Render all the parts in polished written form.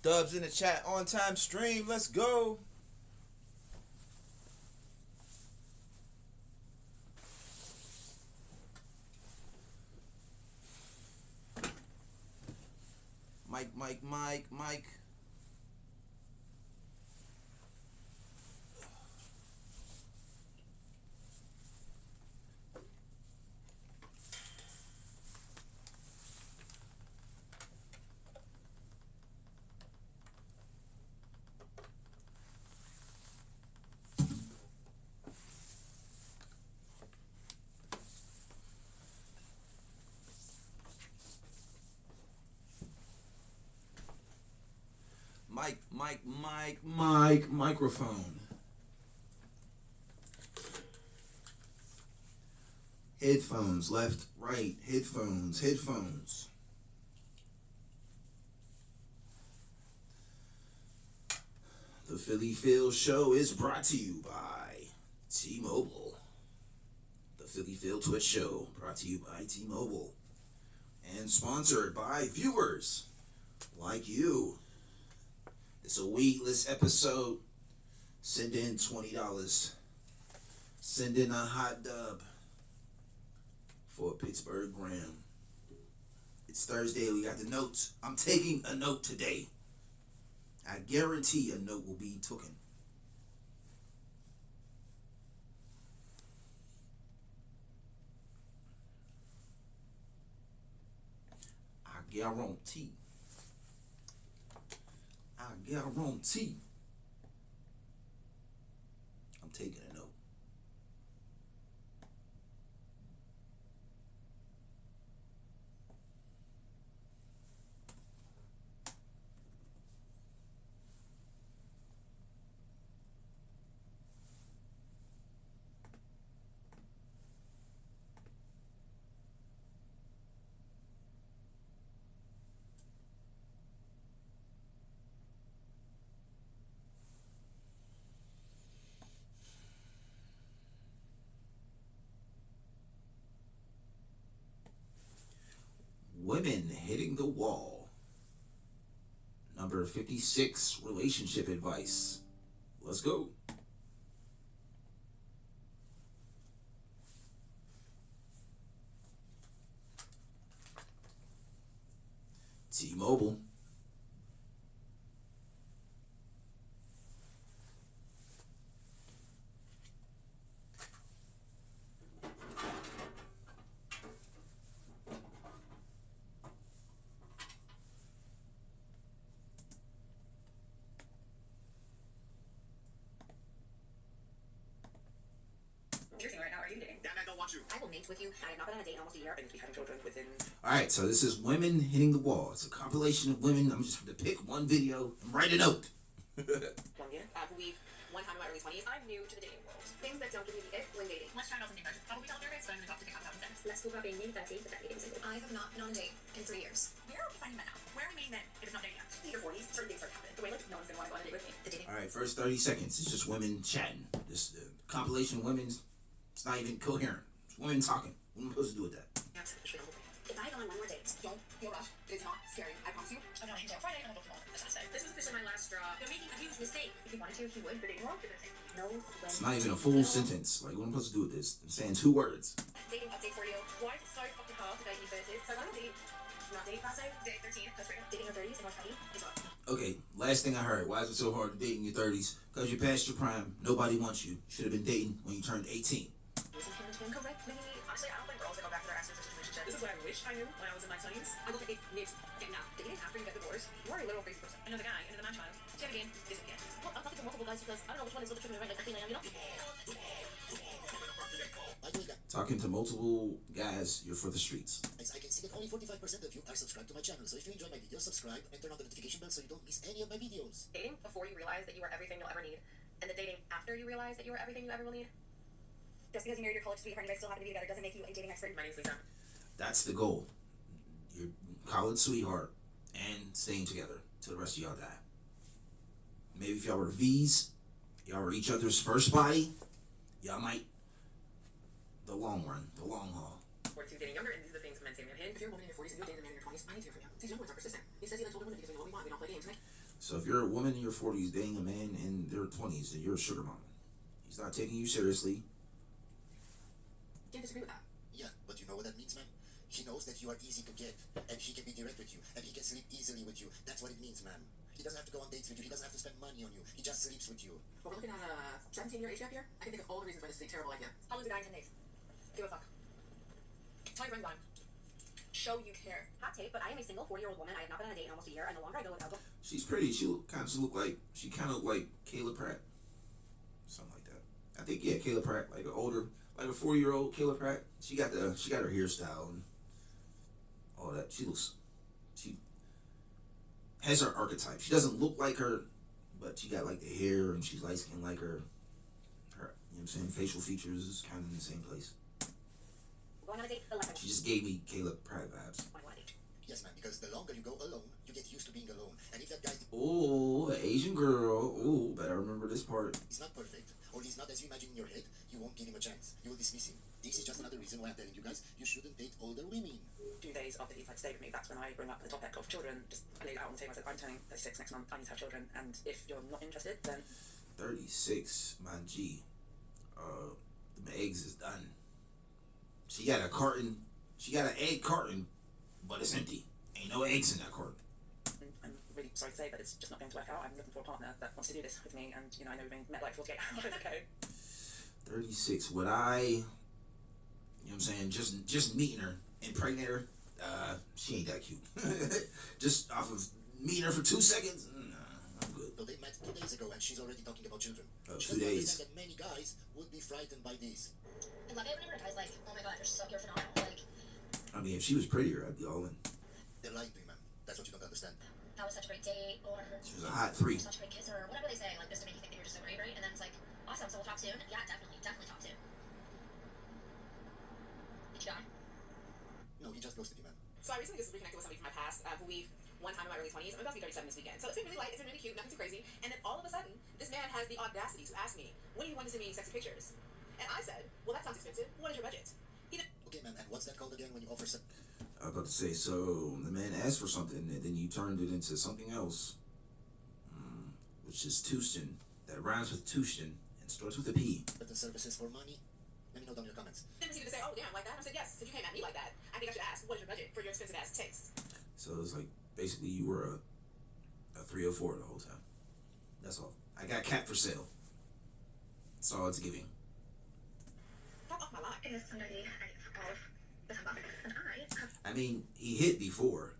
Dubs in the chat, on time stream. Let's go. Mike. Microphone. Headphones, left, right, headphones. The Philly Phil Show is brought to you by T-Mobile. The Philly Phil Twitch Show, brought to you by T-Mobile. And sponsored by viewers like you. It's a weedless episode. Send in $20. Send in a hot dub for a Pittsburgh Graham. It's Thursday. We got the notes. I'm taking a note today. I guarantee a note will be taken. I guarantee. I'm taking a note. Women hitting the wall. Number 56, relationship advice. Let's go. T-Mobile. Right now, are you dating? Damn, I don't want you. I will mate with you. I have not been on a date in almost a year. I need to be having children within. Alright, so this is Women Hitting the Wall. It's a compilation of women. I'm just going to pick one video and write a note. 1 year. I believe one time in my early 20s, I'm new to the dating world. Things that don't give me the ick when dating. Let's try out something fresh. Probably tell their rates, but I'm going to talk to pick out sex. Let's talk about being new, fancy, but that dating single. I have not been on a date in 3 years. Where are we finding men now? Where are we meeting men if it's not dating apps? In your 40s, certain things start happening. The way, like, no one's going to want to go on a date with me. The dating. Alright, first 30 seconds. It's just women chatting. This compilation of women's. It's not even coherent. It's women talking. What am I supposed to do with that? If I go on one more date, don't feel rushed. It's not scary. I promise you. I'm not until Friday and I'll book tomorrow. That's Saturday. This was officially my last straw. You're making a huge mistake. If you wanted to, he would. But dating wrong. No. It's not even a full sentence. Like, what am I supposed to do with this? I'm saying 2 words. Dating update for you. Why is it so fucking hard to date in your 30s? So I want to date. Not dating past date 13. That's right. Dating in your 30s and not 20 is rough. Okay, last thing I heard. Why is it so hard to date in your 30s? Because you're past your prime. Nobody wants you. Should have been dating when you turned 18. Correct me. Honestly, I don't think girls that go back to their exes or relationship. This is what I wish I knew when I was in my 20s. I look at it needs getting out. Dating after you get divorced, you are a little crazy person. Another guy, another man child. Do it again, this again. Well, I'm talking to multiple guys because I don't know which one is the trigger right, like I think I am, you know? Talking to multiple guys, you're for the streets. I can see that only 45% of you are subscribed to my channel, so if you enjoy my videos, subscribe and turn on the notification bell so you don't miss any of my videos. Dating before you realize that you are everything you'll ever need, and the dating after you realize that you are everything you ever will need. Just because you married your college sweetheart and you guys still have to be together doesn't make you a dating expert. My name's Lisa. That's the goal. Your college sweetheart and staying together till the rest of y'all die. Maybe if y'all were V's, y'all were each other's first body, y'all might. The long run, the long haul. 42, dating younger, and these are the things men say to me. If you're a woman in your 40s and you're dating a man in your 20s, I need to hear from you. These young ones are persistent. He says he likes older women because we know what we want. We don't play games, right? So if you're a woman in your 40s dating a man in their 20s, then you're a sugar mama. He's not taking you seriously. Can't disagree with that. Yeah, but you know what that means, man? He knows that you are easy to get, and he can be direct with you, and he can sleep easily with you. That's what it means, man. He doesn't have to go on dates with you. He doesn't have to spend money on you. He just sleeps with you. But we're looking at a 17-year age gap here. I can think of all the reasons why this is a terrible idea. How long's a guy in 10 days? Give a fuck. Tell your friend about him. Show you care. Hot take, but I am a single 40-year-old woman. I have not been on a date in almost a year, and the longer I go without She's pretty. She kind of look like Kayla Pratt, something like that. I think Kayla Pratt, like a 40-year-old Kayla Pratt. She got her hairstyle and all that. She has her archetype. She doesn't look like her, but she got like the hair and she's light skinned like her. You know what I'm saying? Facial features is kind of in the same place. going on a date, 11. She just gave me Caleb Pratt vibes. Yes, man, because the longer you go alone, you get used to being alone. And if that guy Oh, an Asian girl. Oh, better remember this part. is not perfect, or he's not as you imagine in your head, you won't give him a chance. You will dismiss him. This is just another reason why I'm telling you guys, you shouldn't date older women. 2 days after he's stayed with me, that's when I bring up the topic of children. Just laid it out on the table. I said, I'm turning 36 next month. I need to have children, and if you're not interested, then 36, my G. The eggs is done. She got a carton. She got an egg carton, but it's empty. Ain't no eggs in that carton. I'm really sorry to say, but it's just not going to work out. I'm looking for a partner that wants to do this with me, and I know we've met like 48 hours ago. 36. Would I? You know what I'm saying? Just meeting her, impregnate her. She ain't that cute. Just off of meeting her for 2 seconds. Nah, I'm good. So they met 2 days ago, and she's already talking about children. She 2 doesn't days. understand that many guys would be frightened by this. I love it whenever a guy's like, oh my god, you're phenomenal. Like, I mean, if she was prettier, I'd be all in. They're lying to you, man. That's what you don't understand. that was such a great date, or She was a hot 3. such a great kiss, or whatever they say, like just to make you think that you're just so great, right? And then it's like, awesome, so we'll talk soon. Yeah, definitely talk soon. Did you die? No, he just ghosted you, man. So I recently just reconnected with somebody from my past who we've one time in my early 20s. I'm about to be 37 this weekend. So it's been really light, it's been really cute, nothing too crazy. And then all of a sudden, this man has the audacity to ask me, when do you want to send me sexy pictures? And I said, well, that sounds expensive. What is your budget? Okay, man, and what's that called again when you offer I was about to say, so the man asked for something, and then you turned it into something else, which is Tueston. That rhymes with Tueston and starts with a P. certain services for money? Let me know down in your comments. Then proceeded to say, oh, damn, like that? I said, yes, since you came at me like that, I think I should ask, what is your budget for your expensive ass taste? So it's like, basically, you were a 304 the whole time. That's all. I got cat for sale. That's all it's giving. Top off my line. It is Sunday the 8th of December, and I mean, he hit before,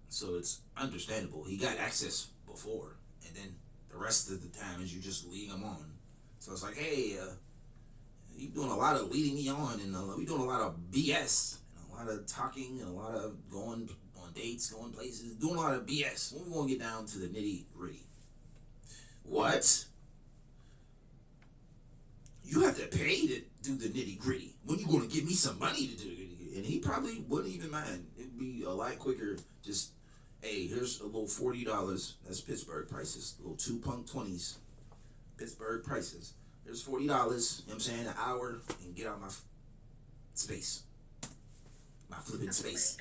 so it's understandable. He got access before, and then the rest of the time is you just leading him on. So it's like, hey, you doing a lot of leading me on, and we doing a lot of BS, and a lot of talking, and a lot of going on dates, going places, doing a lot of BS. When we gonna get down to the nitty gritty? What? You have to pay to do the nitty gritty. When you gonna give me some money to do the nitty gritty? And he probably wouldn't even mind. It'd be a lot quicker. Just, hey, here's a little $40. That's Pittsburgh prices. Little 2 punk 20s. Pittsburgh prices. There's $40. You know what I'm saying? An hour and get out my space. My flipping space.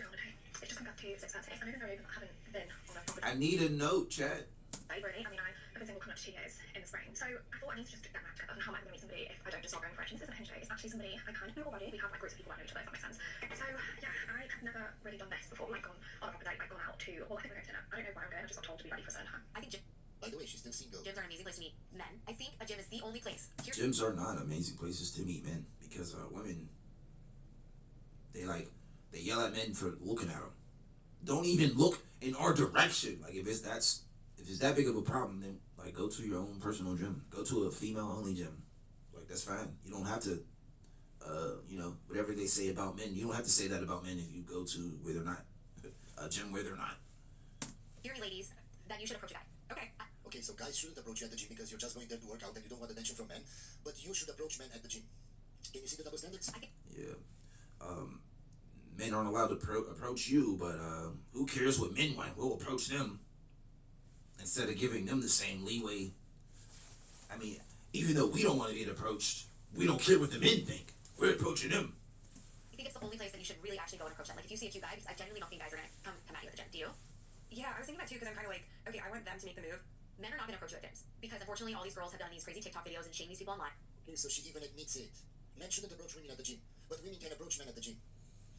It's just come back to 6:30. I don't know if I haven't been on a proper I need a note, chat. date, really. I mean, I've been single coming up to 2 years in the spring, so I thought I need to just get back together and how am I going to meet somebody if I don't just start going for it. This isn't a hinge date, it's actually somebody I kind of know already. We have like groups of people that know each other, if that makes sense. So yeah, I have never really done this before, like gone on a proper date, like gone out to, well, I think we're going to dinner. I don't know where I'm going, I just got told to be ready for a certain time. I think By the way, she's still single. gyms are an amazing place to meet men. I think a gym is the only place. Gyms are not amazing places to meet men because women, they yell at men for looking at them. Don't even look in our direction. Like if it's that big of a problem, then like go to your own personal gym. Go to a female only gym. Like that's fine. You don't have to, whatever they say about men. You don't have to say that about men if you go to where they're not, a gym where they're not. Hear me, ladies, then you should approach a guy. Okay. Okay, so guys shouldn't approach you at the gym because you're just going there to work out and you don't want attention from men. But you should approach men at the gym. Can you see the double standards? Yeah. Men aren't allowed to approach you, but who cares what men want? We'll approach them instead of giving them the same leeway. I mean, even though we don't want to get approached, we don't care what the men think. We're approaching them. I think it's the only place that you should really actually go and approach that. Like if you see a cute guy, because I genuinely don't think guys are gonna come at you at the gym. Do you? Yeah, I was thinking that too, because I'm kind of like, okay, I want them to make the move. Men are not going to approach victims because unfortunately all these girls have done these crazy TikTok videos and shame these people online. Okay, so she even admits it. Men shouldn't approach women at the gym, but women can approach men at the gym.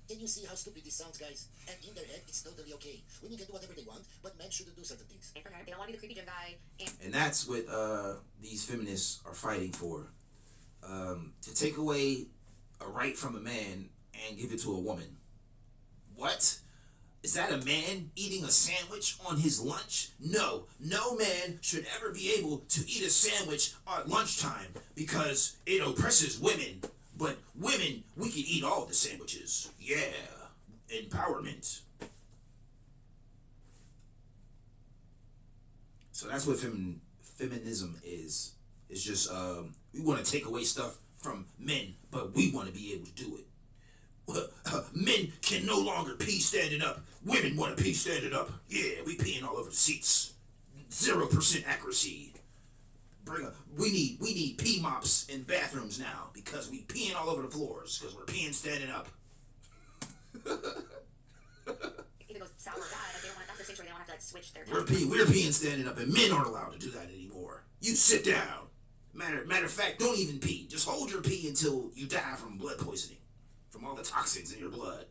Can you see how stupid this sounds, guys? And in their head, it's totally okay. Women can do whatever they want, but men shouldn't do certain things. And for her, they don't want to be the creepy gym guy. And that's what these feminists are fighting for. To take away a right from a man and give it to a woman. What? Is that a man eating a sandwich on his lunch? No. No man should ever be able to eat a sandwich at lunchtime because it oppresses women. But women, we can eat all the sandwiches. Yeah. Empowerment. So that's what feminism is. It's just we want to take away stuff from men, but we want to be able to do it. Men can no longer pee standing up. Women want to pee standing up. Yeah, we peeing all over the seats. 0% accuracy. We need pee mops in bathrooms now because we peeing all over the floors because we're peeing standing up. If it goes sour or bad, like they don't want, that's the situation where they don't have to like switch their. We're peeing standing up, and men aren't allowed to do that anymore. You sit down. Matter of fact, don't even pee. Just hold your pee until you die from blood poisoning, from all the toxins in your blood.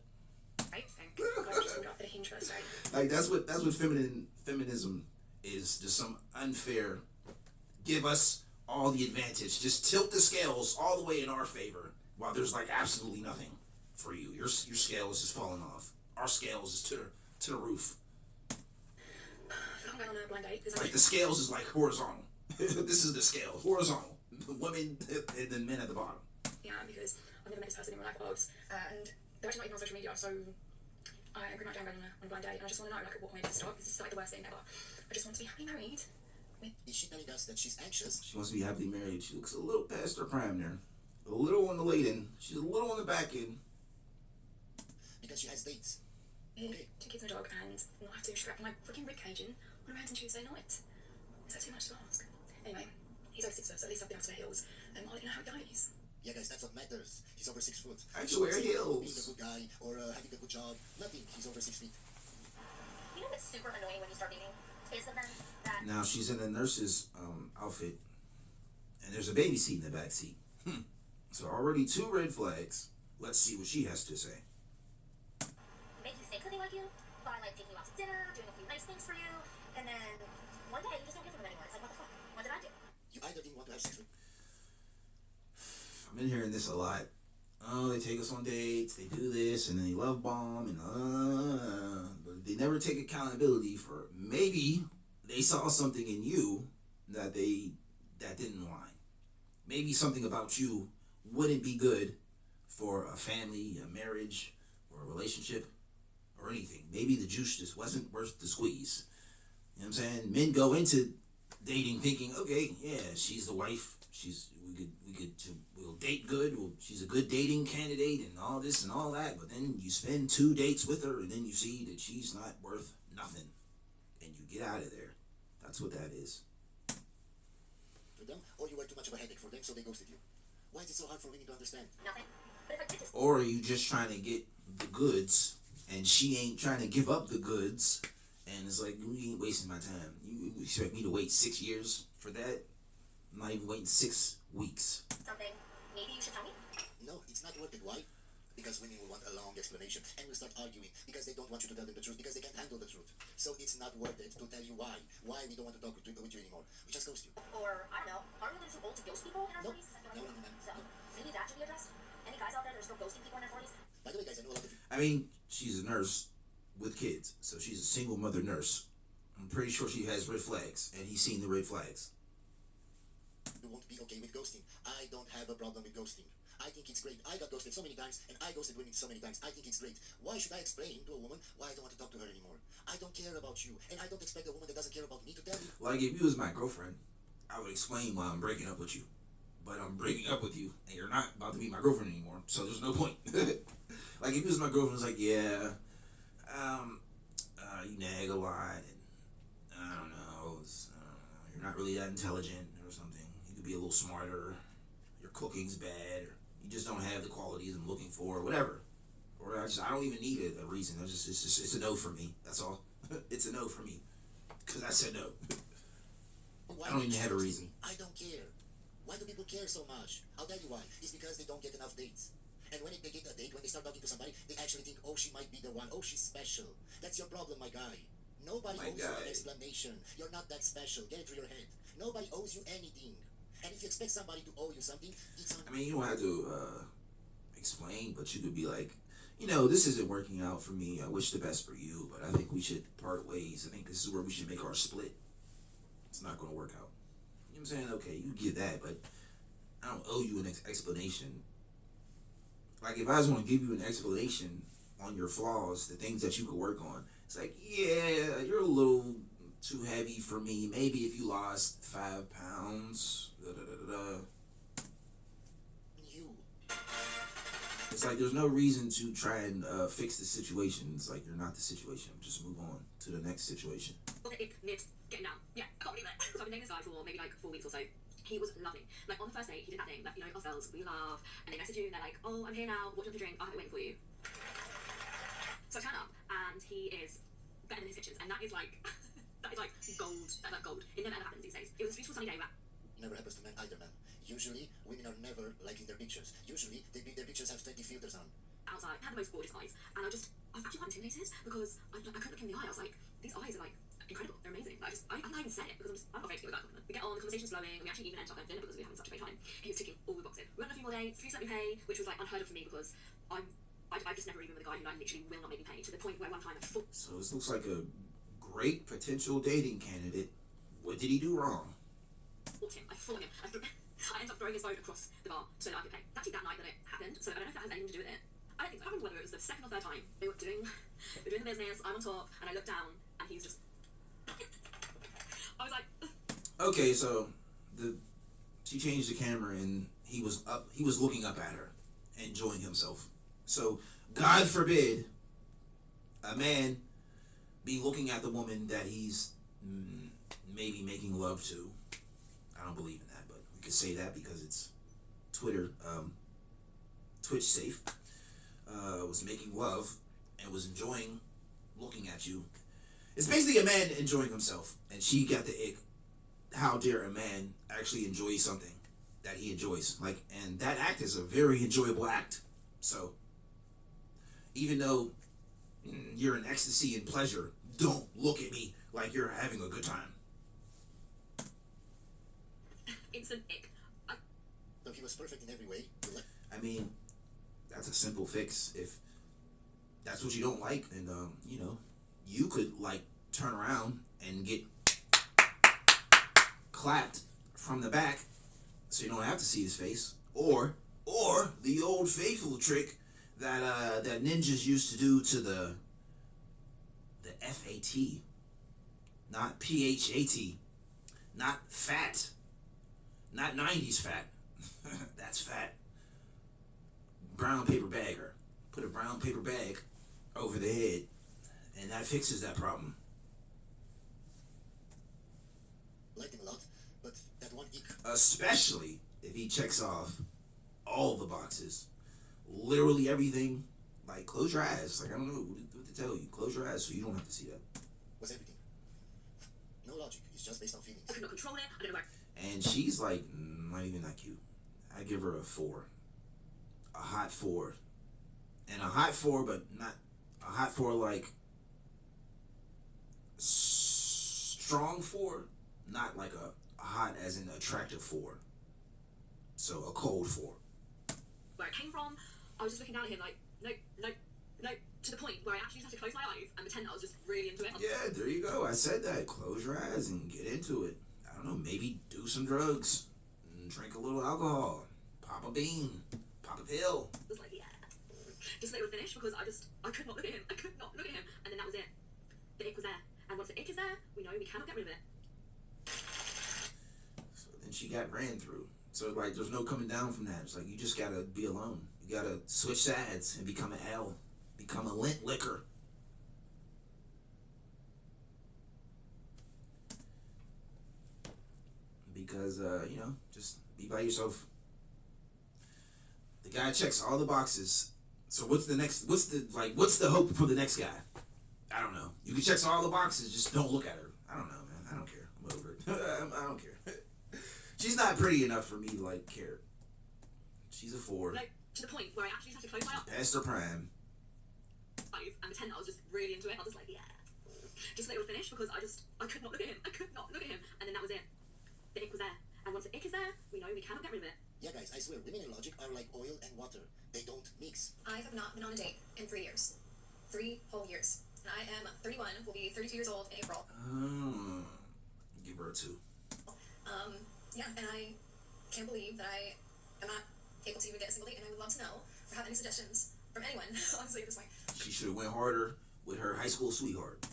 Right? God, just hold off the hinge first, right? Like that's what feminism is. Just some unfair. Give us all the advantage. Just tilt the scales all the way in our favor, while there's like absolutely nothing for you. Your scale is just falling off. Our scales is to the roof. I feel like I'm going on a blind date. Like the scales is like horizontal. This is the scale, horizontal. Women and then men at the bottom. Yeah, because I've never met this person in my life above, and they're actually not even on social media, so I'm pretty much going on a blind date, and I just want to know like what made it stop, because this is like the worst thing ever. I just want to be happily married. Is she telling us that she's anxious? She wants to be happily married. She looks a little past her prime there. A little on the late end. She's a little on the back end. Because she has dates. Okay. 2 kids and a dog, and not have to strap my freaking ribcage in on a random Tuesday night. Is that too much to ask? Anyway, he's over 6 foot, so at least I've been out to the hills, and I'll let you know how it goes. Yeah, guys, that's what matters. He's over 6 foot. I should wear heels. Being a good guy or having a good job. Nothing. He's over 6 feet. You know what's super annoying when you start dating? Is the then that. Now she's in a nurse's outfit, and there's a baby seat in the back seat. So already 2 red flags. Let's see what she has to say. Make you think that they like you by like taking you out to dinner, doing a few nice things for you, and then one day you just don't hear from them anymore. It's like, what the fuck? What did I do? You either didn't want to have sex with. I've been hearing this a lot. Oh, they take us on dates, they do this, and then they love bomb, and but they never take accountability for maybe they saw something in you that didn't line. Maybe something about you wouldn't be good for a family, a marriage, or a relationship, or anything. Maybe the juice just wasn't worth the squeeze. You know what I'm saying? Men go into dating thinking, okay, yeah, she's the wife. We'll date good. She's a good dating candidate and all this and all that. But then you spend 2 dates with her and then you see that she's not worth nothing. And you get out of there. That's what that is. To them, or you were too much of a headache for them, so they ghosted you. Why is it so hard for women to understand? Nothing. But if I did this. Or are you just trying to get the goods and she ain't trying to give up the goods? And it's like, you ain't wasting my time. You expect me to wait 6 years for that? I'm not even waiting 6 weeks. Something maybe you should tell me? No, it's not worth it. Why? Because women will want a long explanation and will start arguing because they don't want you to tell them the truth because they can't handle the truth. So it's not worth it to tell you why we don't want to talk with you anymore. We just ghost you. Or, I don't know, are we a little too old to ghost people in our Nope. 40s? No, ma'am. So, maybe that should be addressed? Any guys out there that are still ghosting people in their 40s? By the way, guys, I know a lot of you. I mean, she's a nurse with kids, so she's a single mother nurse. I'm pretty sure she has red flags, and he's seen the red flags. You won't be okay with ghosting. I don't have a problem with ghosting. I think it's great. I got ghosted so many times, and I ghosted women so many times. I think it's great. Why should I explain to a woman why I don't want to talk to her anymore? I don't care about you, and I don't expect a woman that doesn't care about me to tell me. Like, if you was my girlfriend, I would explain why I'm breaking up with you. But I'm breaking up with you, and you're not about to be my girlfriend anymore, so there's no point. Like, if you was my girlfriend, it's like, yeah, you nag a lot, and I don't know, you're not really that intelligent or something. You could be a little smarter, your cooking's bad, or you just don't have the qualities I'm looking for, or whatever. Or I don't even need a reason. It's a no for me. That's all. It's a no for me. Because I said no. I don't even have a reason. I don't care. Why do people care so much? I'll tell you why. It's because they don't get enough dates. And when they get a date, when they start talking to somebody, they actually think, oh, she might be the one. Oh, she's special. That's your problem, my guy. Nobody owes you an explanation. You're not that special. Get it through your head. Nobody owes you anything. And if you expect somebody to owe you something, it's on... I mean, you don't have to explain, but you could be like, you know, this isn't working out for me. I wish the best for you, but I think we should part ways. I think this is where we should make our split. It's not going to work out. You know what I'm saying? Okay, you get that, but I don't owe you an explanation. Like, if I was going to give you an explanation on your flaws, the things that you could work on, it's like, yeah, you're a little too heavy for me. Maybe if you lost 5 pounds, You. It's like there's no reason to try and fix the situation. It's like you're not the situation. Just move on to the next situation. Okay, mid getting down. Yeah, I can't believe it. So I've been dating this guy for maybe like 4 weeks or so. He was lovely. Like on the first date, he did that thing that, you know, us girls, we love. And they message you and they're like, oh, I'm here now. What do you want to drink? I'll have it waiting for you. So I turn up and he is better than his pictures. And that is like, that is like gold. That's like gold. It never ever happens these days. It was a beautiful sunny day, but Never happens to men either, man. Usually, women are never liking their pictures. Usually, their pictures have 20 filters on. outside, had the most gorgeous eyes. And I was actually quite intimidated because I couldn't look him in the eye. I was like, these eyes are like incredible. They're amazing. But I'm not even saying it because I'm not afraid to give a guy a compliment. We get on, the conversation's flowing. We actually even ended up having dinner because we were having such a great time. He was ticking all the boxes. We went on a few more dates. 3 let me pay, which was like unheard of for me because I've just never even with a guy who like literally will not make me pay, to the point where one time I thought. So this looks like a great potential dating candidate. What did he do wrong? I fought him. I ended up throwing his phone across the bar so that I could pay. It's actually that night that it happened, so I don't know if that has anything to do with it. I don't think so. I don't remember whether it was the second or third time they were doing the business. I'm on top, and I looked down, and he's just. I was like. Okay, so she changed the camera, and he was looking up at her, enjoying himself. So God forbid a man be looking at the woman that he's maybe making love to. I don't believe in that, but we could say that because it's Twitter, Twitch safe. Was making love and was enjoying looking at you. It's basically a man enjoying himself, and she got the ick. How dare a man actually enjoy something that he enjoys? Like, and that act is a very enjoyable act. So, even though you're in ecstasy and pleasure, don't look at me like you're having a good time. Instant ick. So he was perfect in every way. I mean, that's a simple fix. If that's what you don't like, and you know, you could like turn around and get clapped from the back, so you don't have to see his face, or the old faithful trick that that ninjas used to do to the FAT, not PHAT, not fat, not 90s fat. That's fat. Brown paper bagger. Put a brown paper bag over the head, and that fixes that problem. Liked him a lot, but that one ick. Especially if he checks off all the boxes. Literally everything. Like, close your eyes. Like, I don't know what to tell you. Close your eyes so you don't have to see that. Was everything. No logic. It's just based on feelings. I could not control it. I don't know where. And she's like, not even that cute. I give her a 4. A hot 4. And a hot 4, but not a hot 4 like strong 4. Not like a hot as in attractive 4. So a cold 4. Where it came from, I was just looking down at him like, no, to the point where I actually just had to close my eyes and pretend I was just really into it. Yeah, there you go. I said that. Close your eyes and get into it. I don't know, maybe do some drugs. Drink a little alcohol. Pop a bean. Pop a pill. I was like, yeah. Just let it finish because I could not look at him. I could not look at him. And then that was it. The ick was there. And once the ick is there, we know we cannot get rid of it. So then she got ran through. So like there's no coming down from that. It's like you just gotta be alone. You gotta switch sides and become an L. Become a lint licker. Because you know, just be by yourself. The guy checks all the boxes. So what's the hope for the next guy? I don't know. You can check all the boxes, just don't look at her. I don't know, man. I don't care. I'm over it. I don't care. She's not pretty enough for me to like care. She's a 4. Like, to the point where I actually just had to close my eyes Past her prime. and pretend that I was just really into it. I was like, yeah. Just so it would finish because I could not look at him. I could not look at him. And then that was it. The ick was there. And once the ick is there, we know we cannot get rid of it. Yeah, guys, I swear, women in logic are like oil and water. They don't mix. I have not been on a date in 3 years. 3 whole years. And I am 31, will be 32 years old in April. Give her a 2. Yeah, and I can't believe that I am not able to even get a single date, and I would love to know or have any suggestions from anyone, honestly, at this point, She should have went harder with her high school sweetheart.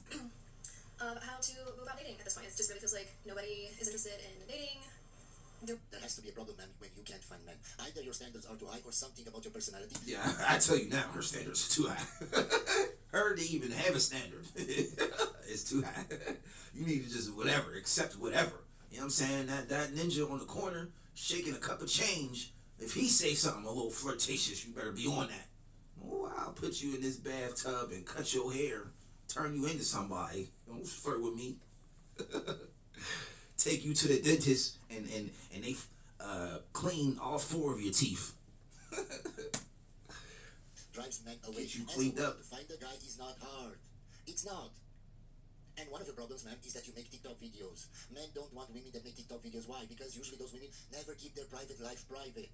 of how to go about dating at this point. It just really feels like nobody is interested in dating. There has to be a problem, man, when you can't find men. Either your standards are too high or something about your personality. Yeah, I tell you now, her standards are too high. Her to even have a standard is too high. You need to just whatever, accept whatever. You know what I'm saying? That ninja on the corner shaking a cup of change. If he say something a little flirtatious, you better be on that. Oh, I'll put you in this bathtub and cut your hair, turn you into somebody. Don't flirt with me. Take you to the dentist and they clean all 4 of your teeth. Drives men away. Get you cleaned up. To find a guy is not hard. It's not. And one of the problems, man, is that you make TikTok videos. Men don't want women that make TikTok videos. Why? Because usually those women never keep their private life private.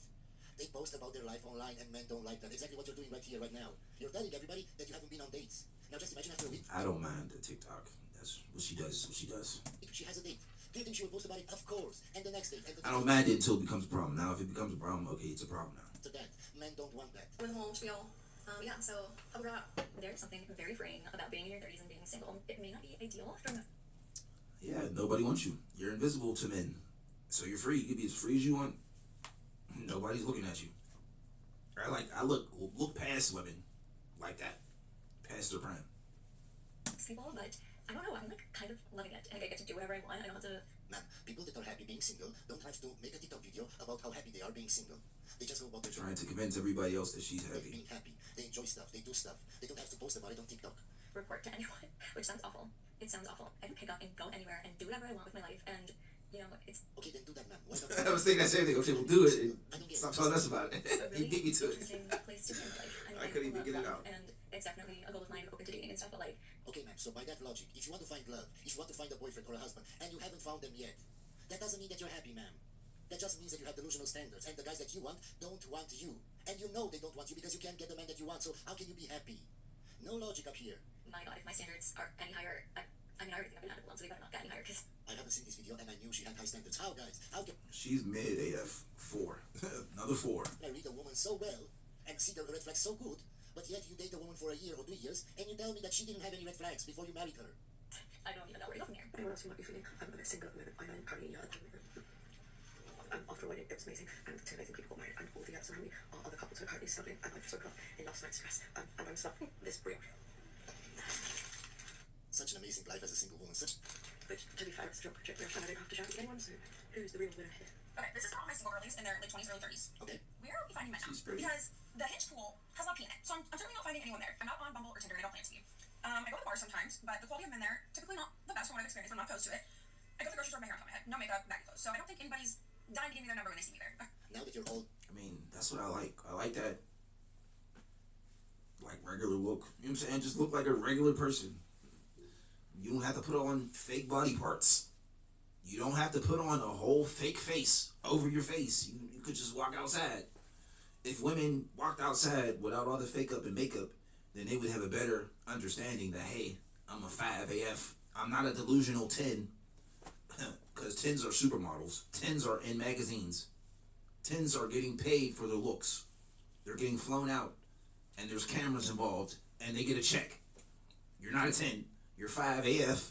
They post about their life online, and men don't like that. Exactly what you're doing right here, right now. You're telling everybody that you haven't been on dates. Now just imagine after a week. I don't mind the TikTok. That's what she does. What she does. She has a date. Do you think she will post about it? Of course. And the next date. And the I don't mind it until it becomes a problem. Now, if it becomes a problem, okay, it's a problem now. after that. Men don't want that. With the whole spiel. Yeah, so I'll wrap. There's something very freeing about being in your 30s and being single. It may not be ideal from Yeah, nobody wants you. You're invisible to men. So you're free. You can be as free as you want. Nobody's looking at you. I look past women like that. Past their prime. people, but I don't know, I'm like kind of loving it, and I get to do whatever I want. I don't have to. Man, people that are happy being single don't have to make a TikTok video about how happy they are being single. They just go about their Trying to convince everybody else that she's happy. being happy. They enjoy stuff. They do stuff. They don't have to post about it on TikTok. Report to anyone, which sounds awful. It sounds awful. I can pick up and go anywhere and do whatever I want with my life, and you know, it's Okay, then do that, man. Why I not? was thinking that same thing. Okay, we'll do it. And I don't get stop it. telling us about it. a really You beat me to it. interesting place to be in life. I couldn't even love get it love, out. and it's definitely a goal of mine, open to dating and stuff. But like, Okay, ma'am, so by that logic, if you want to find love, if you want to find a boyfriend or a husband, and you haven't found them yet, that doesn't mean that you're happy, ma'am. That just means that you have delusional standards, and the guys that you want don't want you. And you know they don't want you because you can't get the man that you want, so how can you be happy? No logic up here. my God, if my standards are any higher, I mean, I already think I've been out of one, so they better not get any higher, because I haven't seen this video, and I knew she had high standards. How, guys? How can She's mid AF 4. Another 4. I read a woman so well, and see the red flags so good, but yet you date a woman for a year or 2 years, and you tell me that she didn't have any red flags before you married her? I don't even know where to go from here. Anyone else who might be feeling a bit single at the moment? I'm currently after a wedding, it was amazing, and 2 amazing people got married, and all the surrounding me are other couples who are currently struggling, and I've just woken up in last night's stress, and I'm stuck this brioche. Such an amazing life as a single woman. Such. Which, to be fair, it's a job project, and I don't have to shout at anyone, so who's the real winner here? Okay, this is for all my single girlies in their late 20s, early 30s. Okay. Where are we finding men now? She's pretty. Because the Hinge pool has a lot of P in it, so I'm certainly not finding anyone there. I'm not on Bumble or Tinder, I don't plan to be. I go to the bar sometimes, but the quality of men there, typically not the best from what I've experienced, but I'm not opposed to it. I go to the grocery store with my hair on top of my head, no makeup, baggy clothes, so I don't think anybody's dying to give me their number when they see me there. Now that you're all I mean, that's what I like. I like that. Like regular look. You know what I'm saying? Just look like a regular person. You don't have to put on fake body parts. You don't have to put on a whole fake face over your face. You could just walk outside. If women walked outside without all the fake up and makeup, then they would have a better understanding that, hey, I'm a 5 AF. I'm not a delusional 10. Because 10s are supermodels. 10s are in magazines. 10s are getting paid for their looks. They're getting flown out. And there's cameras involved. And they get a check. You're not a 10. You're 5 AF.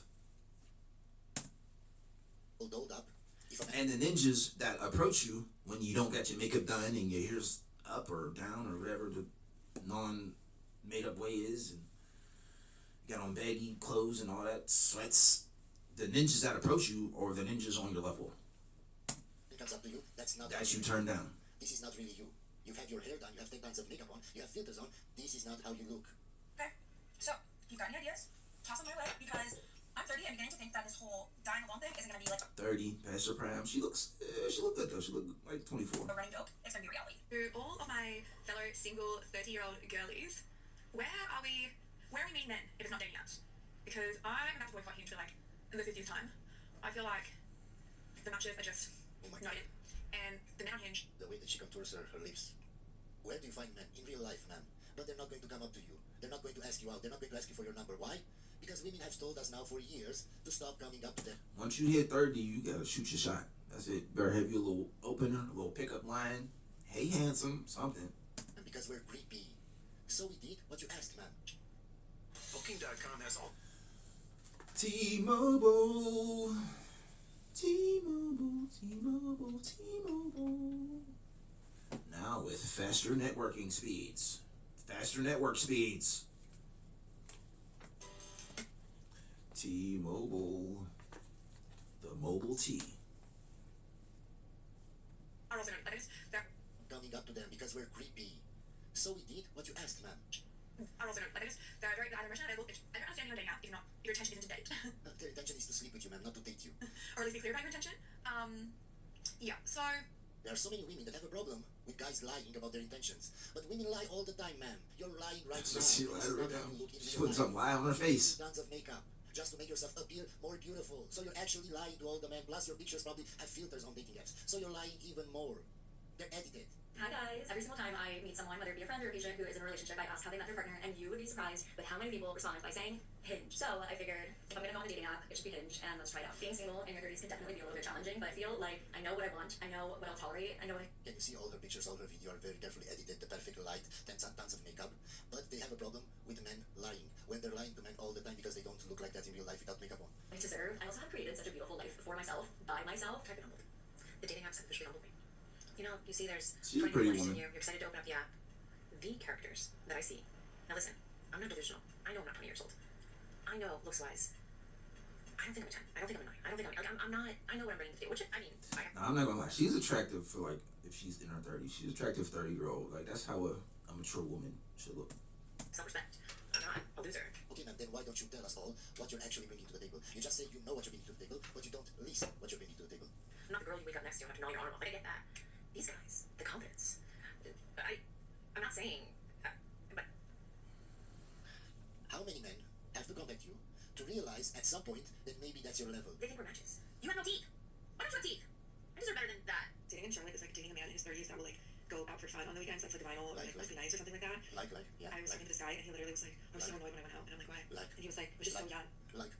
dolled up. If a man And the ninjas that approach you when you don't got your makeup done and your hair's up or down or whatever the non-made up way is, and you got on baggy clothes and all that, sweats, the ninjas that approach you are the ninjas on your level. comes up to you, that's not That you really turn you. down. This is not really you. You've had your hair done, you have 10 kinds of makeup on, you have filters on. This is not how you look. Okay, so if you've got any ideas, toss them my way, because I'm 30 and beginning to think that this this whole dying alone thing isn't gonna be like 30, past her prime. She looked good though. She looked like 24. a running joke. It's gonna be reality. To all of my fellow single 30-year-old girlies, where are we meeting men if it's not dating apps? Because I'm about to boycott Hinge for like the 50th time. I feel like the matches are just Oh my not God. it. And the men on Hinge, The way that she contours her lips. Where do you find men? In real life, man. But they're not going to come up to you. They're not going to ask you out. They're not going to ask you for your number. Why? Because women have told us now for years to stop coming up to them. Once you hit 30, you gotta shoot your shot. That's it. Better have your little opener, a little pickup line. Hey, handsome, something. And because we're creepy. So we did what you asked, man. Booking.com has all. T-Mobile. T-Mobile, T-Mobile, T-Mobile. Now with faster networking speeds. Faster network speeds. T-Mobile. The mobile T. are also known as that Coming up to them because we're creepy. So we did what you asked, man. are also known as that during the animation I don't understand you on dating app if your intention isn't to date. Their intention is to sleep with you, man, not to date you. Or at least be clear about your intention. Yeah, so There are so many women that have a problem with guys lying about their intentions. But women lie all the time, man. You're lying right now. She This lied is right not how now. you look in She real put life. some lie on her face. Tons of makeup just to make yourself appear more beautiful. So you're actually lying to all the men. Plus your pictures probably have filters on dating apps. So you're lying even more. They're edited. Hi guys! Every single time I meet someone, whether it be a friend or a patient who is in a relationship, I ask how they met their partner, and you would be surprised with how many people respond by saying Hinge. So I figured if I'm gonna go on a dating app, it should be Hinge, and let's try it out. Being single in your 30s can definitely be a little bit challenging, but I feel like I know what I want, I know what I'll tolerate, I know what Can you see all her pictures, all her video are very carefully edited, the perfect light, tons of makeup. But they have a problem with men lying. When they're lying to men all the time because they don't look like that in real life without makeup on. I deserve. I also have created such a beautiful life for myself, by myself. type it humbled. The dating apps have officially humbled me. You know, you see there's She's a 20 pretty people woman. in you, you're excited to open up the app. The characters that I see. Now listen, I'm not delusional. I know I'm not 20 years old. I know looks-wise. I don't think I'm a 10. I don't think I'm a 9. I don't think I'm not, I know what I'm bringing to the table, which, I mean, Nah, I'm not gonna lie. She's attractive for like, if she's in her 30s. She's attractive 30-year-old. Like, that's how a mature woman should look. self-respect. I'm not a loser. Okay, man, then why don't you tell us all what you're actually bringing to the table? You just say you know what you're bringing to the table, but you don't list what you're bringing to the table. I'm not the girl you wake up next to and have to gnaw your arm off. I get that. These guys, the confidence. I'm not saying, but How many men have to contact you to realize at some point that maybe that's your level? they think we're matches. You have no teeth. Why don't you have teeth? I deserve better than that. Dating in Charlotte is like dating a man in his 30s that will like go out for fun on the weekends, like for the vinyl, or like must be nice or something like that. Yeah, I was talking to this guy and he literally was like, I was so annoyed when I went out, and I'm like, why? Like. And he was like, we're just so young. like,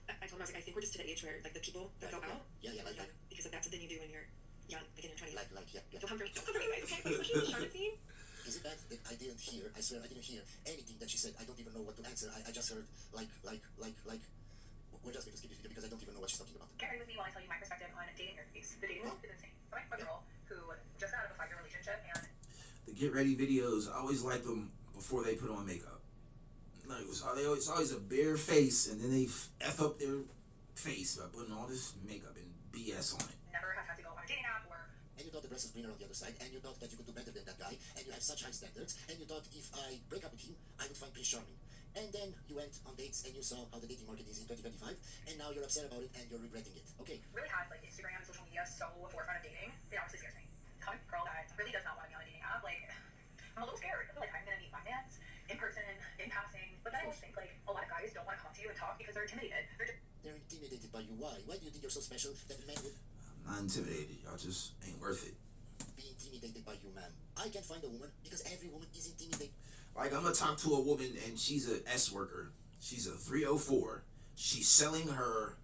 I told him, I was like, I think we're just to the age where like the people that go out, like, because like that's something you do when you're young, like in your 20s. yeah. Don't come for me, guys, okay? Especially in the Charlotte scene. Is it bad that I didn't hear, I swear I didn't hear anything that she said? I don't even know what to answer. I just heard, like, we're just going to skip this video because I don't even know what she's talking about. Get ready with me while I tell you my perspective on dating your face. The dating world is insane. Coming from a girl who just got out of a 5-year relationship and The get ready videos, I always like them before they put on makeup. Like, it's always a bare face, and then they F up their face by putting all this makeup and BS on it. never have had to go on a dating app or And you thought the grass was greener on the other side, and you thought that you could do better than that guy, and you have such high standards, and you thought if I break up with him, I would find Prince Charming. And then you went on dates and you saw how the dating market is in 2025, and now you're upset about it and you're regretting it. Okay, really had like Instagram and social media so forefront of dating, it honestly scares me. Coming from a girl that really does not want to be on a dating app, like I'm a little scared. I feel like I'm gonna meet my mans in person, in passing. But then I always think like a lot of guys don't want to come to you and talk because they're intimidated. they're intimidated by you. Why? Why do you think you're so special that men would I'm not intimidated. Y'all just ain't worth it. be intimidated by you, man? I can't find a woman because every woman is intimidated. Like, I'm gonna talk to a woman and she's a S worker. She's a 304. She's selling her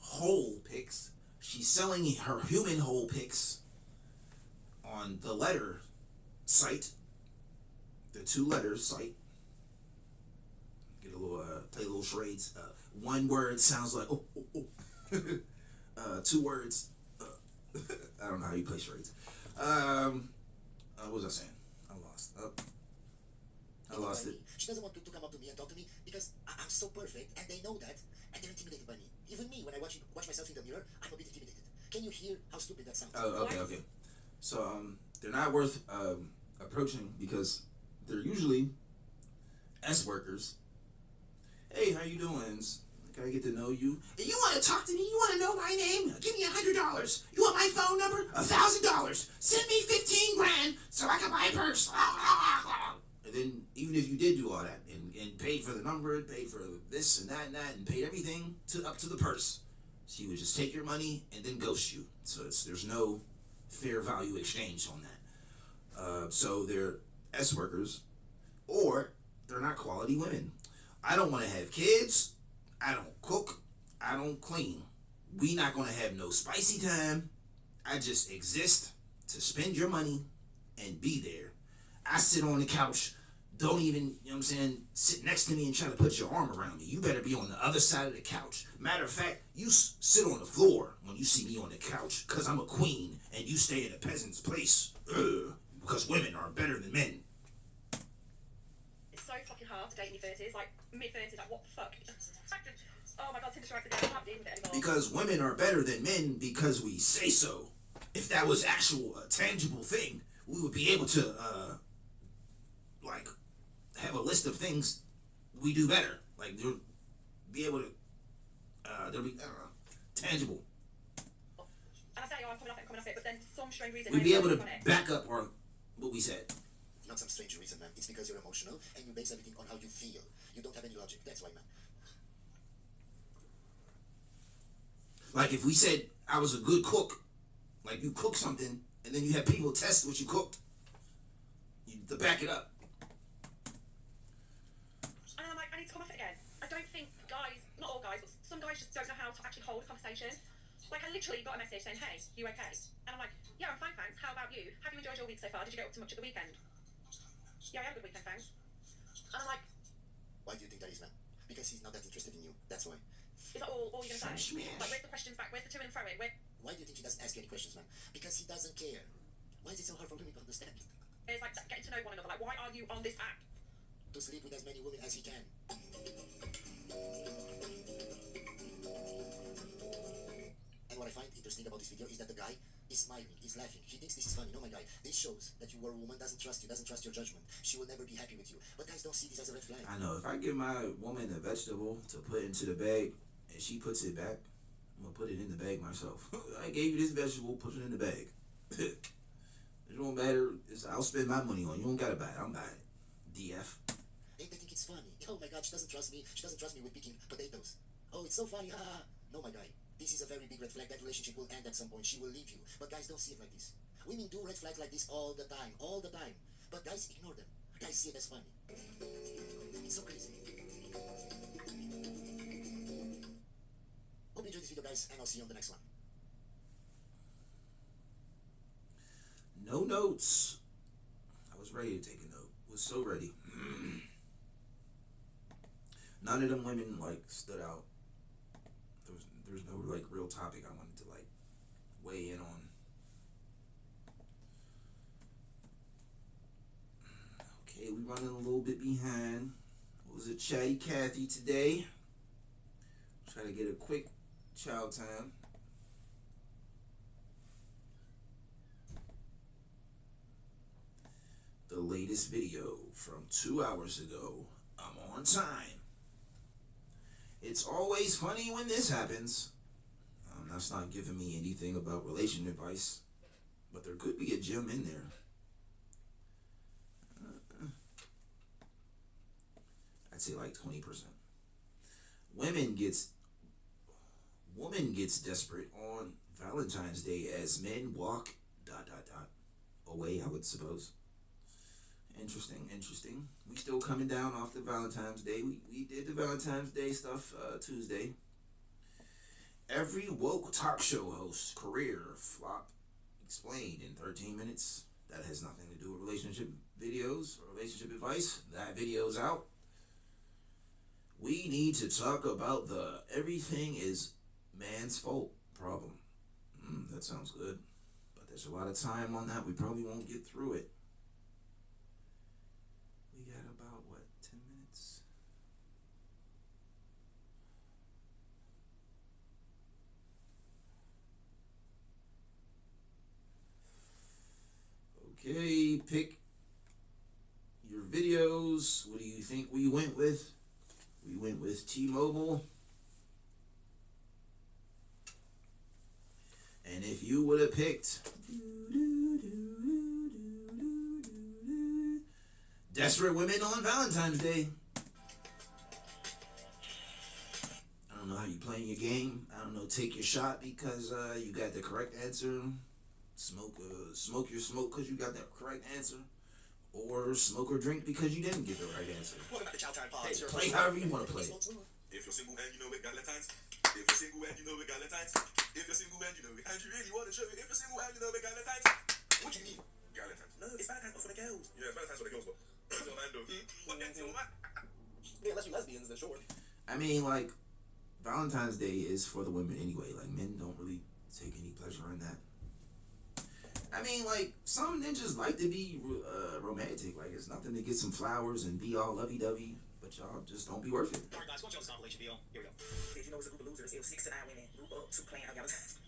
whole pics. She's selling her human whole pics on the letter site. The 2 letters site. Get a little, play a little charades. One word sounds like, 2 words. I don't know how you play charades. What was I saying? I lost it. She doesn't want to come up to me and talk to me because I'm so perfect and they know that and they're intimidated by me. Even me, when I watch myself in the mirror, I'm a bit intimidated. Can you hear how stupid that sounds? Oh, okay. So, they're not worth approaching because they're usually S workers. Hey, how you doing? Gotta get to know you. And you want to talk to me? You want to know my name? Give me $100. You want my phone number? $1,000. Send me 15 grand so I can buy a purse. And then even if you did do all that and paid for the number, paid for this and that, and paid everything up to the purse, she would just take your money and then ghost you. So there's no fair value exchange on that. So they're S workers, or they're not quality women. I don't want to have kids. I don't cook. I don't clean. We not going to have no spicy time. I just exist to spend your money and be there. I sit on the couch. Don't even, you know what I'm saying, sit next to me and try to put your arm around me. You better be on the other side of the couch. Matter of fact, you sit on the floor when you see me on the couch, because I'm a queen and you stay in a peasant's place. Because women are better than men. It's so fucking hard to date in your 30s, like mid-30s, like what the fuck? Oh my god, Tinder strikes again, I can't deal with it anymore. Because women are better than men because we say so. If that was actual, tangible thing, we would be able to, like, have a list of things we do better. Like, they'll be able to, they'll be, I don't know, tangible. And I say, oh, I'm coming off it, but then for some strange reason... We'd be able to back up on what we said. Not some strange reason, man. It's because you're emotional and you base everything on how you feel. You don't have any logic. That's why, man. Like if we said I was a good cook, like you cook something, and then you have people test what you cooked, to back it up. And I'm like, I need to come off it again. I don't think guys, not all guys, but some guys just don't know how to actually hold a conversation. Like I literally got a message saying, hey, you okay? And I'm like, yeah, I'm fine, thanks. How about you? Have you enjoyed your week so far? Did you get up to much at the weekend? Yeah, I had a good weekend, thanks. And I'm like, why do you think that is, man? Because he's not that interested in you. That's why. Is that all you're going to say? Like, where's the questions back? Where's the to and fro in? Why do you think he doesn't ask you any questions, man? Because he doesn't care. Why is it so hard for women to understand? It's like getting to know one another. Like, why are you on this app? To sleep with as many women as he can. And what I find interesting about this video is that the guy is smiling, he's laughing. He thinks this is funny. No, my guy, this shows that you are a woman, doesn't trust you, doesn't trust your judgment. She will never be happy with you. But guys don't see this as a red flag. I know, if I give my woman a vegetable to put into the bag and she puts it back, I'm gonna put it in the bag myself. I gave you this vegetable, put it in the bag. It don't matter. I'll spend my money on you. Don't gotta buy it. I'm buying it. DF. They think it's funny. Oh my god, she doesn't trust me. She doesn't trust me with picking potatoes. Oh, it's so funny. No, my guy. This is a very big red flag. That relationship will end at some point. She will leave you. But guys don't see it like this. Women do red flags like this all the time. All the time. But guys ignore them. Guys see it as funny. It's so crazy. Hope you enjoyed this video, guys, and I'll see you on the next one. No notes. I was ready to take a note. Was so ready. None of them women like stood out. There's no like real topic I wanted to like weigh in on. Okay, we running a little bit behind. It was a chatty Cathy today. Try to get a quick child time. The latest video from 2 hours ago. I'm on time. It's always funny when this happens. That's not giving me anything about relation advice, but there could be a gem in there. I'd say like 20%. Woman gets desperate on Valentine's Day as men walk ... away, I would suppose. Interesting. We still coming down off the Valentine's Day. We did the Valentine's Day stuff Tuesday. Every woke talk show host career flop explained in 13 minutes. That has nothing to do with relationship videos or relationship advice. That video's out. We need to talk about the everything is man's fault problem. That sounds good. But there's a lot of time on that. We probably won't get through it. We got about, what, 10 minutes? Okay, pick your videos. What do you think we went with? We went with T-Mobile. And if you would have picked Desperate Women on Valentine's Day, I don't know how you playing your game. I don't know, take your shot because you got the correct answer. Smoke your smoke because you got the correct answer. Or smoke or drink because you didn't get the right answer. Welcome back to Chow Time Pod. Hey, play however you want to play. If you're single and you know it, Valentine's. If you're single and you know it, Valentine's. If you're single and you know it, and you really want to show it. If you're single and you know it, Valentine's. What you mean? Valentine's. No, it's Valentine's for the girls. Yeah, it's Valentine's for the girls, but Orlando. What gets you, man? Yeah, unless you lesbians, then sure. I mean, like, Valentine's Day is for the women anyway. Like, men don't really take any pleasure in that. I mean, like, some ninjas like to be romantic. Like, it's nothing to get some flowers and be all lovey-dovey, but y'all just don't be worth it. All right, guys, go check this compilation video. Here we go. Did you know it's a group of losers? It was 6 to 9 women group up to plan on Valentine's.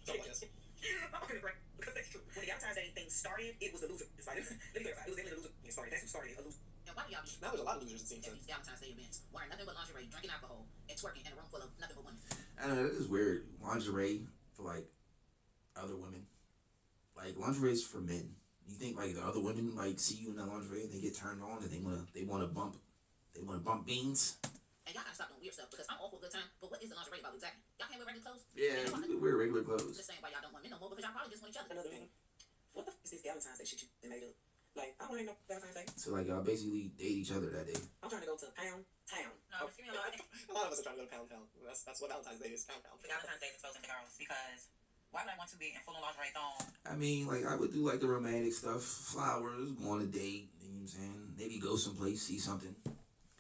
So what? I'm gonna break because that's true. When the Valentine's Day thing started, it was the loser. It's like, let me clarify. It was definitely the loser. It started. That's who started it. A loser. And why do y'all be Now there's a lot of losers, it seems. at these Valentine's Day events wearing nothing but lingerie, drinking alcohol, and twerking in a room full of nothing but women? I don't know, that is weird. Lingerie for, like, other women. Like, lingerie is for men. You think, like, the other women, like, see you in that lingerie and they get turned on and they wanna bump beans? And y'all gotta stop doing weird stuff because I'm all for a good time, but what is the lingerie about exactly? Y'all can't wear regular clothes? Yeah, you can wear regular clothes. Just saying why y'all don't want men no more because y'all probably just want each other. Another thing. What the f is this Valentine's Day shit you made up? Like, I don't want to no Valentine's Day. So, like, y'all basically date each other that day. I'm trying to go to Pound Town. No, just give me a lot. A lot of us are trying to go to Pound Town. That's what Valentine's Day is, Pound Town. Valentine's Day is exposing the girls because why would I want to be in full lingerie thong? I mean, like, I would do, like, the romantic stuff. Flowers, go on a date, you know what I'm saying? Maybe go someplace, see something.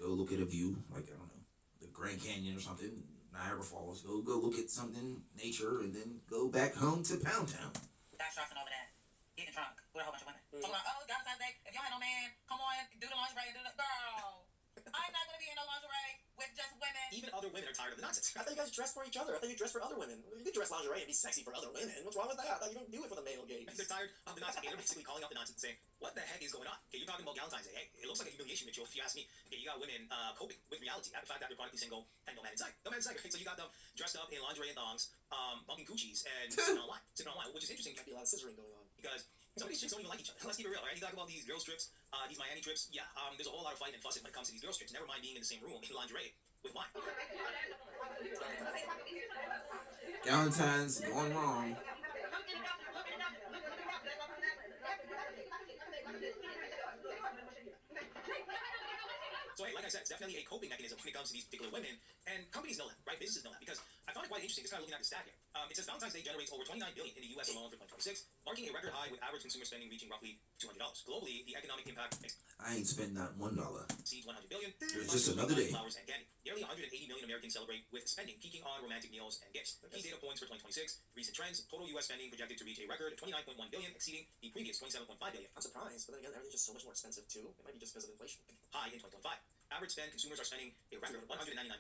Go look at a view, like, I don't know, the Grand Canyon or something. Niagara Falls. Go look at something, nature, and then go back home to Pound Town. Without stressing over that. Getting drunk with a whole bunch of women. Talking about, oh, it's Valentine's Day. If y'all had no man, come on, do the lingerie, do the girl. I'm not gonna be in no lingerie with just women. Even other women are tired of the nonsense. I thought you guys dress for each other. I thought you dress for other women. You could dress lingerie and be sexy for other women. What's wrong with that? I thought you don't do it for the male gaze. They're tired of the nonsense. They're basically calling out the nonsense and saying, what the heck is going on? Okay, you're talking about Valentine's Day. Hey, it looks like a humiliation ritual if you ask me. Okay, you got women coping with reality. The fact that they're chronically single and no man inside. No man inside. Okay, so you got them dressed up in lingerie and thongs, bumping coochies and sitting online, which is interesting. Might be a lot of scissoring going on. Because some of these chicks don't even like each other. Let's keep it real, right? You talk about these girls trips, these Miami trips. Yeah, there's a whole lot of fighting and fussing when it comes to these girls trips. Never mind being in the same room in lingerie with wine. Valentine's going wrong. So hey, like I said, it's definitely a coping mechanism when it comes to these particular women, and companies know that, right? Businesses know that, because I found it quite interesting, just kind of looking at the stat here. It says Valentine's Day generates over $29 billion in the U.S. alone for 2026, marking a record high with average consumer spending reaching roughly $200. Globally, the economic impact I ain't spent not $1. exceeds $100 billion. It's just another day. Flowers and candy. Nearly 180 million Americans celebrate with spending peaking on romantic meals and gifts. Key data points for 2026, recent trends, total U.S. spending projected to reach a record $29.1 billion, exceeding the previous $27.5 billion. I'm surprised, but then again, everything's just so much more expensive too. It might be just because of inflation. High in 2025. Average spend, consumers are spending a record $199.78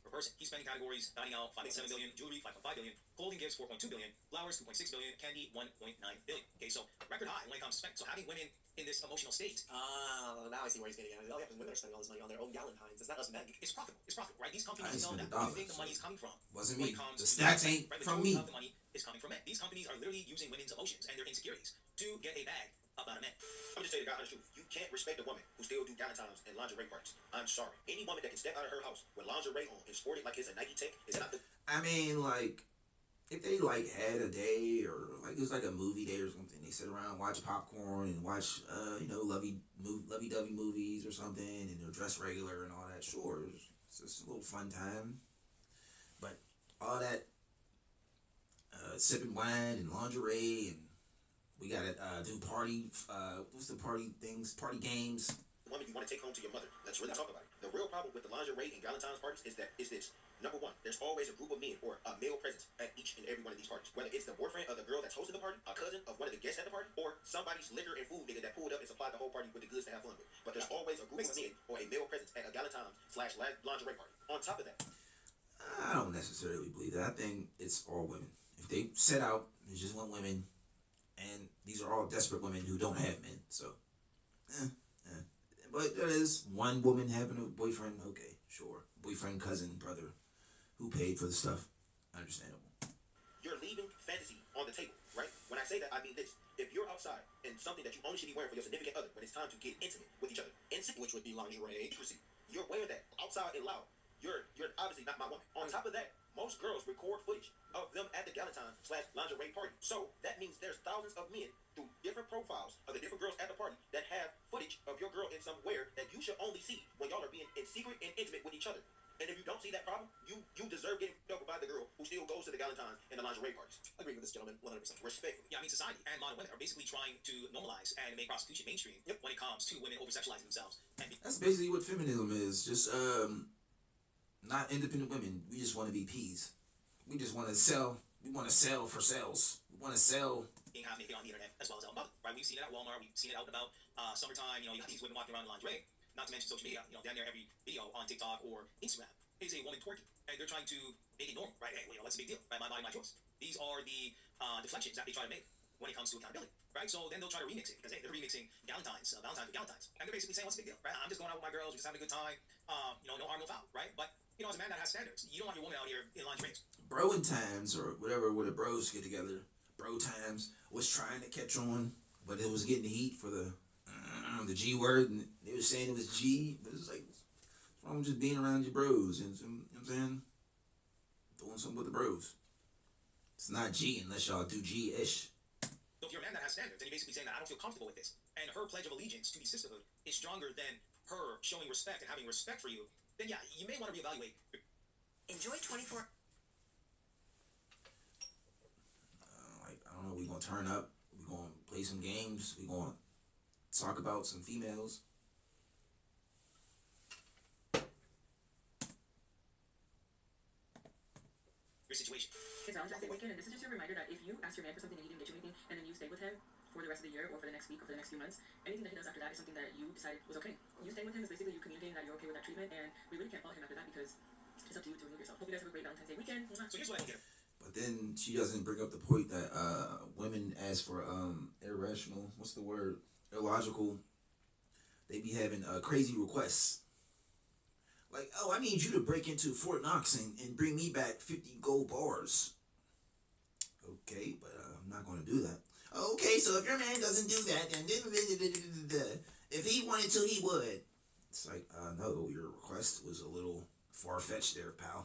per person. Key spending categories, dining out, $5.7 billion, jewelry, $5.5 billion, clothing gifts, $4.2 billion, flowers, $2.6 billion, candy, $1.9 billion. Okay, so record high when it comes to spending. So having women in this emotional state, Now I see where he's getting at. Oh yeah, because women are spending all this money on their own Valentines. It's not us men. it's profitable. It's profitable, right? These I companies ain't know spent that. $1, Where do you think the so money's coming from? wasn't When me. it comes The to stats ain't right, from majority me. of the money is coming from men. These companies are literally using women's emotions and their insecurities to get a bag up out of men. I'm just telling you the honest truth. You can't respect a woman who still do Valentine's and lingerie parties. I'm sorry. Any woman that can step out of her house with lingerie on and sport it like it's a Nike Tech is not the. I mean, like, if they, like, had a day or, like, it was like a movie day or something, they sit around, watch popcorn and watch, lovey-dovey movies or something, and they're dressed regular and all that, sure, it's just a little fun time. But all that sipping wine and lingerie, and we gotta do party, what's the party things, party games. The woman you want to take home to your mother. Let's really talk about it. The real problem with the lingerie and Valentine's parties is this. Number one, there's always a group of men or a male presence at each and every one of these parties. Whether it's the boyfriend of the girl that's hosting the party, a cousin of one of the guests at the party, or somebody's liquor and food nigga that pulled up and supplied the whole party with the goods to have fun with. But there's always a group of men or a male presence at a Valentine's/lingerie party. On top of that, I don't necessarily believe that. I think it's all women. If they set out, they just want women, and these are all desperate women who don't have men, so, But there is one woman having a boyfriend, okay, sure. Boyfriend, cousin, brother, who paid for the stuff, understandable. you're leaving fantasy on the table, right? When I say that, I mean this. If you're outside and something that you only should be wearing for your significant other when it's time to get intimate with each other, which would be lingerie, you're wearing that outside and loud. You're obviously not my woman. On top of that, most girls record footage of them at the Galentine/lingerie party. So that means there's thousands of men through different profiles of the different girls at the party that have footage of your girl in somewhere that you should only see when y'all are being in secret and intimate with each other. And if you don't see that problem, you deserve getting fucked up by the girl who still goes to the Galentine and the lingerie parties. I agree with this gentleman 100%. Respectfully. Yeah, I mean, society and modern women are basically trying to normalize and make prostitution mainstream when it comes to women over-sexualizing themselves. That's basically what feminism is. Just not independent women. We just want to be peas. We just want to sell. We want to sell for sales. We want to sell. Being half naked on the internet as well as out about, right? We've seen it at Walmart. We've seen it out and about. Summertime, you got these women walking around in lingerie. Not to mention social media. Down there, every video on TikTok or Instagram is a woman twerking, and they're trying to make it normal, right? Hey, what's the big deal, right? My body, my choice. These are the deflections that they try to make when it comes to accountability, right? So then they'll try to remix it because they're remixing Valentine's with Valentine's, and they're basically saying, what's the big deal, right? I'm just going out with my girls, we're just having a good time, no harm, no foul, right? But as a man that has standards, you don't want your woman out here in lingerie. Bro in times or whatever, where the bros get together, bro times was trying to catch on, but it was getting heat for the G word, and they were saying it was G, but it's like, what's wrong with just being around your bros? You know what I'm saying? Doing something with the bros. It's not G unless y'all do G-ish. So if you're a man that has standards, and you're basically saying that I don't feel comfortable with this, and her pledge of allegiance to the sisterhood is stronger than her showing respect and having respect for you, then yeah, you may want to reevaluate. Enjoy 24. I don't know, we're going to turn up, we're going to play some games, we're going to talk about some females. Your situation. It's Valentine's Day weekend, and this is just a reminder that if you ask your man for something and he didn't get you anything, and then you stay with him for the rest of the year or for the next week or for the next few months, anything that he does after that is something that you decided was okay. You staying with him is basically you communicating that you're okay with that treatment, and we really can't fault him after that because it's up to you to remove yourself. Hope you guys have a great Valentine's Day weekend. So here's what I don't get. But then she doesn't bring up the point that women ask for irrational, what's the word? Illogical. They be having crazy requests. Like, oh, I need you to break into Fort Knox and bring me back 50 gold bars. Okay, but I'm not going to do that. Okay, so if your man doesn't do that, then if he wanted to, he would. It's like, no, your request was a little far-fetched there, pal.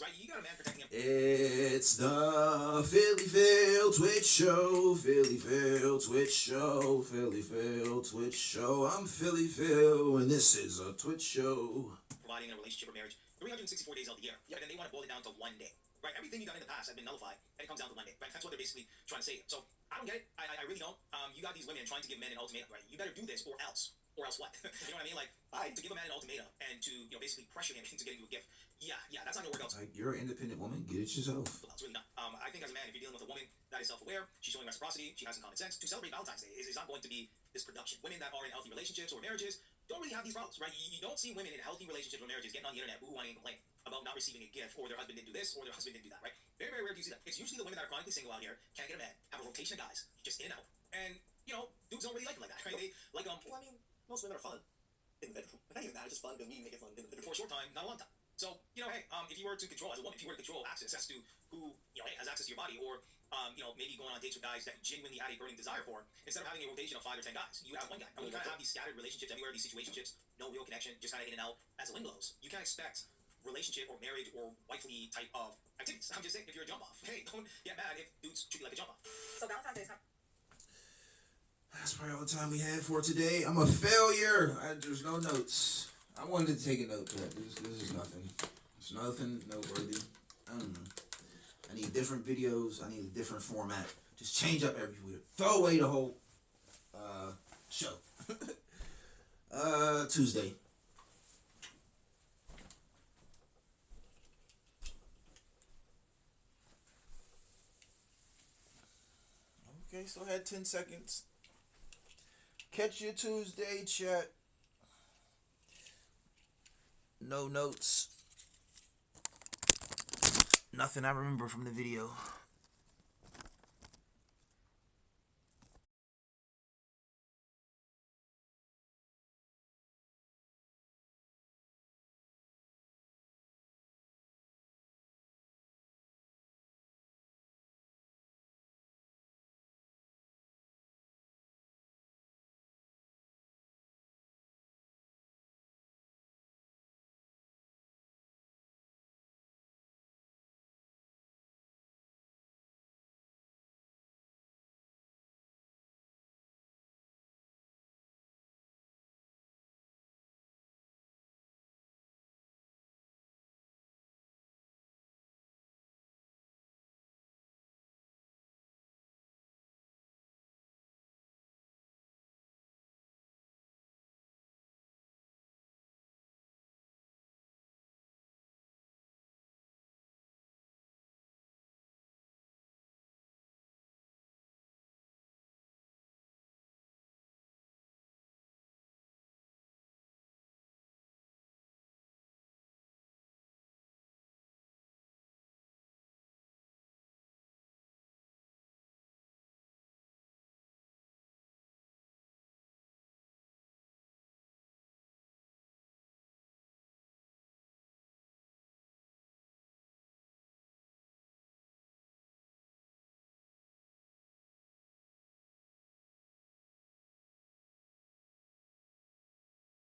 Right, you got a man protecting him. It's the Philly Phil Twitch Show, Philly Phil Twitch Show, Philly Phil Twitch Show. I'm Philly Phil, and this is a Twitch show. Providing a relationship or marriage 364 days of the year, and then they want to boil it down to one day. Right, everything you've done in the past has been nullified, and it comes down to one day. Right, that's what they're basically trying to say. So I don't get it. I really don't. You got these women trying to give men an ultimatum. Right, you better do this or else. Or else what? You know what I mean? Like, to give a man an ultimatum and to, basically pressure him into getting you a gift. Yeah, that's not gonna work out. Like, you're an independent woman, get it yourself. It's really not. I think as a man, if you're dealing with a woman that is self-aware, she's showing reciprocity, she has some common sense, to celebrate Valentine's Day is not going to be this production. Women that are in healthy relationships or marriages don't really have these problems, right? You don't see women in healthy relationships or marriages getting on the internet boo-hooing and complaining about not receiving a gift, or their husband didn't do this, or their husband didn't do that, right? Very, very rare do you see that. It's usually the women that are chronically single out here, can't get a man, have a rotation of guys, just in and out. And, dudes don't really like it like that, right? They like, Well, I mean, most women are fun in the bedroom. Not even that, it's just fun, but me make it fun in the bedroom. For a short time, not a long time. So, hey, if you were to control, as a woman, if you were to control access as to who, has access to your body, or, maybe going on dates with guys that you genuinely had a burning desire for, instead of having a rotation of 5 or 10 guys, you have one guy. And when you kind of have these scattered relationships everywhere, these situationships, no real connection, just kind of in and out as the wind blows, you can't expect relationship or marriage or wifely type of activities. I'm just saying, if you're a jump off, hey, don't get mad if dudes treat you like a jump off. So Valentine's Day is not. That's probably all the time we have for today. I'm a failure. There's no notes. I wanted to take a note, but this is nothing. It's nothing noteworthy. I don't know. I need different videos. I need a different format. Just change up everywhere. Throw away the whole show. Tuesday. Okay, still had 10 seconds. Catch you Tuesday, chat. No notes. Nothing I remember from the video.